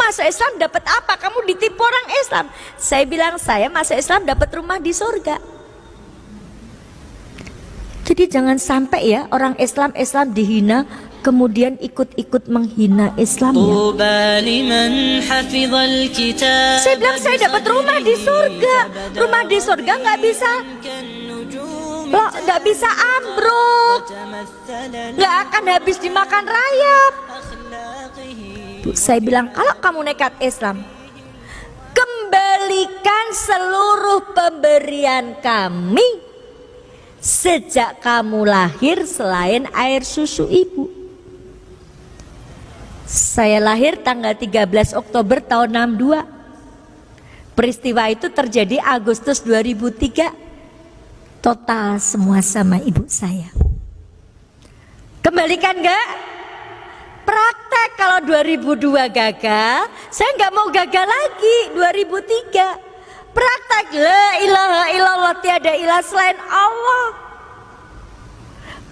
masuk Islam dapat apa? Kamu ditipu orang Islam. Saya bilang, saya masuk Islam dapat rumah di surga. Jadi jangan sampai ya orang Islam dihina, kemudian ikut-ikut menghina Islam ya. Saya bilang saya dapat rumah di surga. Rumah di surga nggak bisa ambruk, nggak akan habis dimakan rayap. Saya bilang kalau kamu nekat Islam, kembalikan seluruh pemberian kami sejak kamu lahir selain air susu ibu. Saya lahir tanggal 13 Oktober tahun 62. Peristiwa itu terjadi Agustus 2003. Total semua sama ibu saya. Kembalikan gak? Praktek kalau 2002 gagal, saya nggak mau gagal lagi 2003. Praktek la ilaha illallah, tiada ilah selain Allah.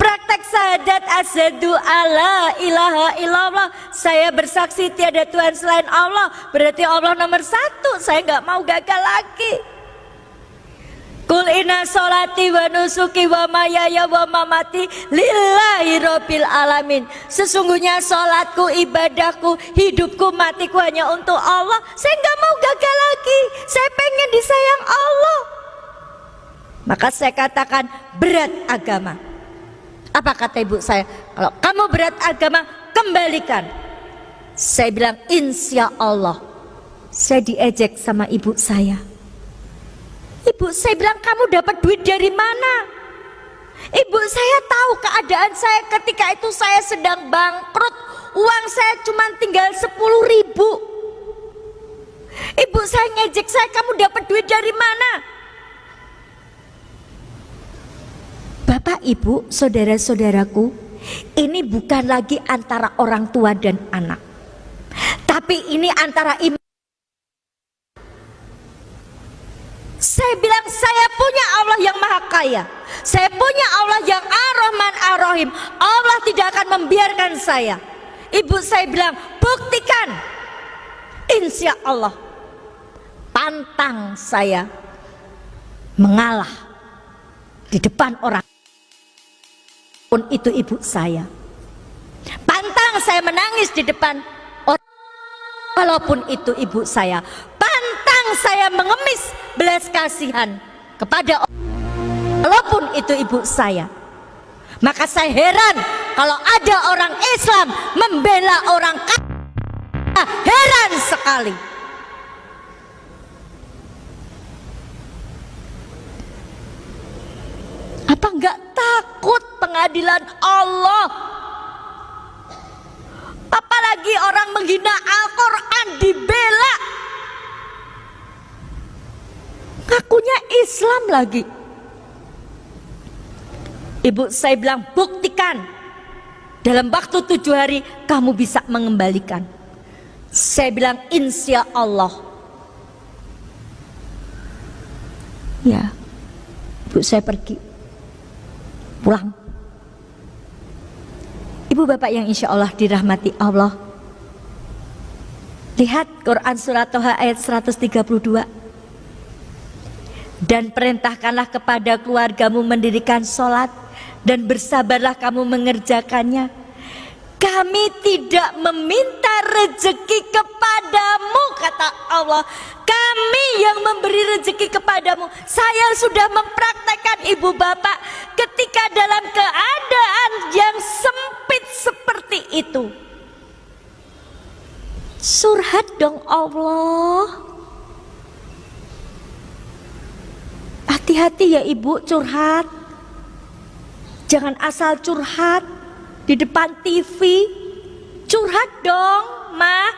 Praktek syahadat asyhadu alla ilaha illallah, saya bersaksi tiada Tuhan selain Allah, berarti Allah nomor satu. Saya nggak mau gagal lagi. Kul inna sholati wa nusuki wa mayaya wa mamati lillahi rabbil alamin. Sesungguhnya sholatku, ibadahku, hidupku, matiku hanya untuk Allah. Saya nggak mau gagal lagi. Saya pengen disayang Allah. Maka saya katakan berat agama. Apa kata ibu saya? Kalau kamu berat agama, kembalikan. Saya bilang insya Allah. Saya diejek sama ibu saya. Ibu saya bilang, kamu dapat duit dari mana? Ibu saya tahu keadaan saya ketika itu, saya sedang bangkrut. Uang saya cuma tinggal 10.000. Ibu saya ngejek saya, kamu dapat duit dari mana? Bapak, ibu, saudara-saudaraku, ini bukan lagi antara orang tua dan anak, tapi ini antara iman. Saya bilang saya punya Allah yang maha kaya, saya punya Allah yang ar-Rahman ar-Rahim. Allah tidak akan membiarkan saya. Ibu saya bilang buktikan. Insya Allah. Pantang saya mengalah di depan orang. Pun itu ibu saya. Pantang saya menangis di depan orang. Walaupun itu ibu saya. Pantang saya mengemis belas kasihan kepada orang, walaupun itu ibu saya. Maka saya heran kalau ada orang Islam membela orang kafir. Heran sekali. Apa enggak takut pengadilan Allah? Apalagi orang menghina Al-Quran dibela. Ngakunya Islam lagi. Ibu saya bilang buktikan. Dalam waktu 7 hari kamu bisa mengembalikan. Saya bilang insya Allah. Ya, ibu saya pergi. Pulang. Ibu bapak yang insya Allah dirahmati Allah. Lihat Quran surat Toha ayat 132. Dan perintahkanlah kepada keluargamu mendirikan sholat, dan bersabarlah kamu mengerjakannya. Kami tidak meminta rezeki kepadamu, kata Allah. Kami yang memberi rezeki kepadamu. Saya sudah mempraktekkan ibu bapak ketika dalam keadaan yang sempit seperti itu. Surhat dong Allah. Hati-hati ya ibu curhat. Jangan asal curhat di depan TV. Curhat dong, Ma.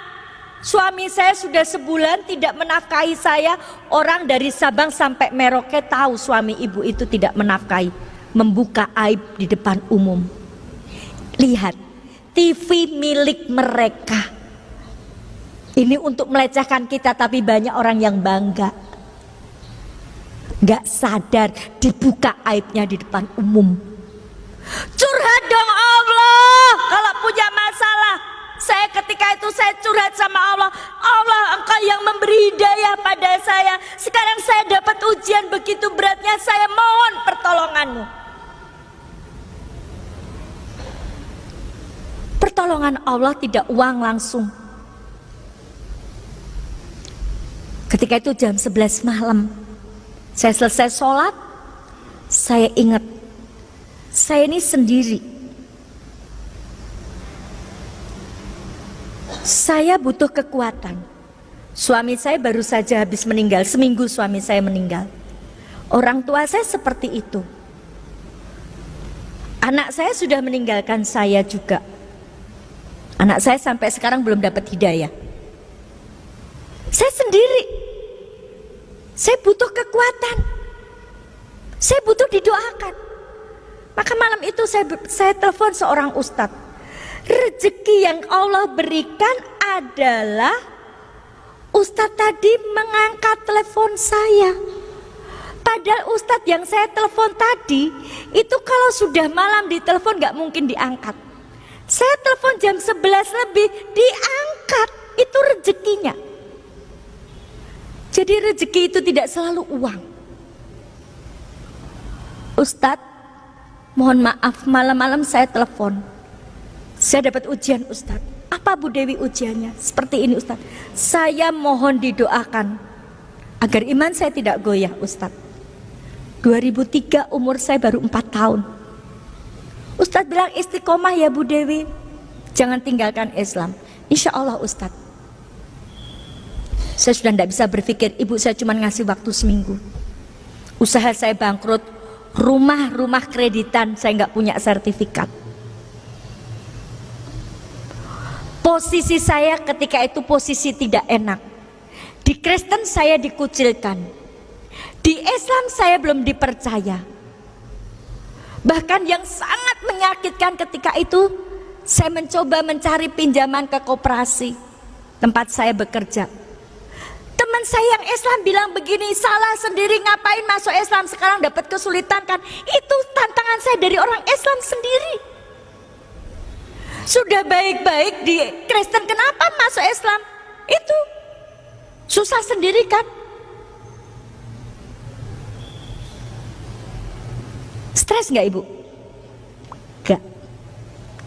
Suami saya sudah sebulan tidak menafkahi saya. Orang dari Sabang sampai Merauke tahu suami ibu itu tidak menafkahi, membuka aib di depan umum. Lihat, TV milik mereka. Ini untuk melecehkan kita, tapi banyak orang yang bangga. Gak sadar dibuka aibnya di depan umum. Curhat dong Allah. Kalau punya masalah, saya ketika itu saya curhat sama Allah. kepada saya. Sekarang saya dapat ujian begitu beratnya, saya mohon pertolonganmu. Pertolongan Allah tidak uang langsung. Ketika itu jam 11 malam, saya selesai sholat, saya ingat, saya ini sendiri. Saya butuh kekuatan. Suami saya baru saja habis meninggal, seminggu suami saya meninggal. Orang tua saya seperti itu. Anak saya sudah meninggalkan saya juga. Anak saya sampai sekarang belum dapat hidayah. Saya sendiri. Saya butuh kekuatan. Saya butuh didoakan. Maka malam itu saya telepon seorang ustadz. Rezeki yang Allah berikan adalah ustadz tadi mengangkat telepon saya. Padahal ustadz yang saya telepon tadi itu kalau sudah malam ditelepon gak mungkin diangkat. Saya telepon jam 11 lebih, diangkat. Itu rezekinya. Jadi rezeki itu tidak selalu uang. Ustadz, mohon maaf malam-malam saya telepon. Saya dapat ujian Ustadz. Apa Bu Dewi ujiannya? Seperti ini Ustadz. Saya mohon didoakan agar iman saya tidak goyah Ustadz. 2003 umur saya baru 4 tahun. Ustadz bilang istiqomah ya Bu Dewi, jangan tinggalkan Islam. Insya Allah Ustadz. Saya sudah tidak bisa berpikir, ibu saya cuma ngasih waktu seminggu. Usaha saya bangkrut, rumah kreditan, saya nggak punya sertifikat. Posisi saya ketika itu posisi tidak enak. Di Kristen saya dikucilkan, di Islam saya belum dipercaya. Bahkan yang sangat menyakitkan ketika itu, saya mencoba mencari pinjaman ke koperasi tempat saya bekerja. Teman saya yang Islam bilang begini, salah sendiri ngapain masuk Islam, sekarang dapat kesulitan kan. Itu tantangan saya dari orang Islam sendiri. Sudah baik-baik di Kristen, kenapa masuk Islam? Itu susah sendiri kan. Stres nggak ibu? Nggak.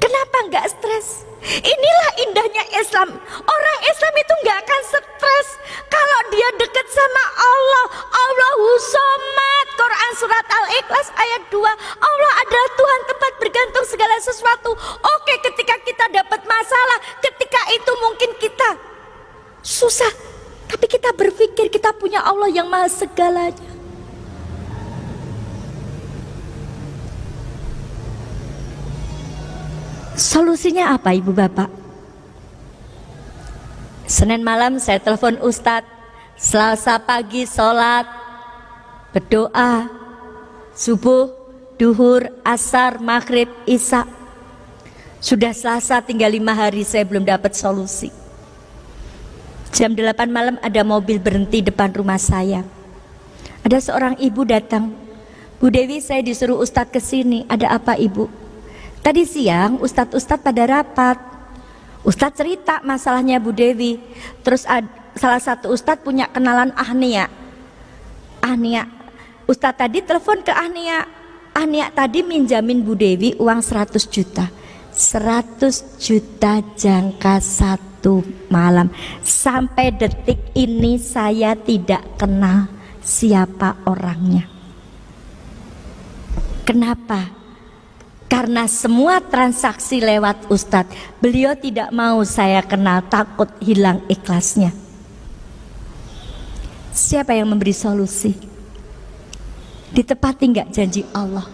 Kenapa nggak stres? Inilah indahnya Islam. Orang Islam itu nggak akan stres kalau dia dekat sama Allah. Allahu Somad. Quran surat Al-Ikhlas ayat 2. Allah adalah Tuhan tempat bergantung segala sesuatu. Oke, ketika kita dapat masalah, ketika itu mungkin kita susah, tapi kita berpikir kita punya Allah yang maha segalanya. Solusinya apa ibu bapak? Senin malam saya telepon ustadz, Selasa pagi sholat, berdoa, subuh, duhur, asar, maghrib, isya. Sudah Selasa tinggal 5 hari saya belum dapat solusi. Jam 8 malam ada mobil berhenti depan rumah saya. Ada seorang ibu datang, Bu Dewi saya disuruh ustadz kesini, ada apa ibu? Tadi siang ustadz-ustadz pada rapat. Ustadz cerita masalahnya Bu Dewi. Terus salah satu ustadz punya kenalan Ahnia. Ustadz tadi telepon ke Ahnia. Ahnia tadi minjamin Bu Dewi uang 100 juta. 100 juta jangka 1 malam. Sampai detik ini saya tidak kenal siapa orangnya. Kenapa? Karena semua transaksi lewat ustadz. Beliau tidak mau saya kenal, takut hilang ikhlasnya. Siapa yang memberi solusi? Ditepati nggak janji Allah?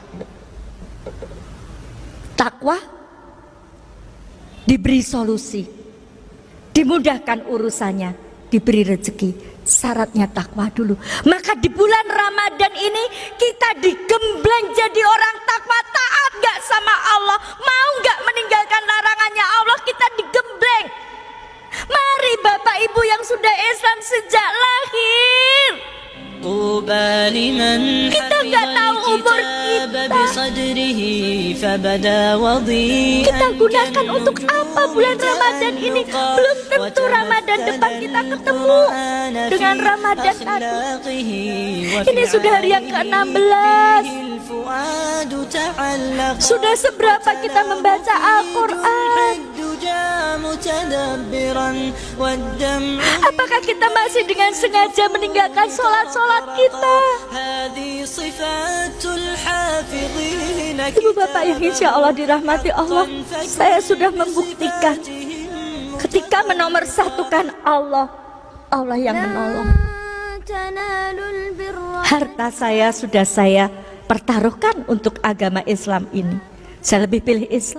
Takwa, diberi solusi, dimudahkan urusannya, diberi rezeki. Syaratnya takwa dulu. Maka di bulan Ramadan ini kita digembleng jadi orang takwa, taat gak sama Allah, mau gak meninggalkan larangannya Allah, kita digembleng. Mari Bapak Ibu yang sudah Islam sejak lahir, kita gak tahu umur kita. Kita gunakan untuk apa bulan Ramadan ini? Belum tentu Ramadan depan kita ketemu dengan Ramadan tadi. Ini sudah hari yang ke-16. Sudah seberapa kita membaca Al-Quran? Apakah kita masih dengan sengaja meninggalkan sholat-sholat kita? Ibu bapak yang insya Allah dirahmati Allah, saya sudah membuktikan ketika menomorsatukan Allah, Allah yang menolong. Harta saya sudah saya pertaruhkan untuk agama Islam ini. Saya lebih pilih Islam.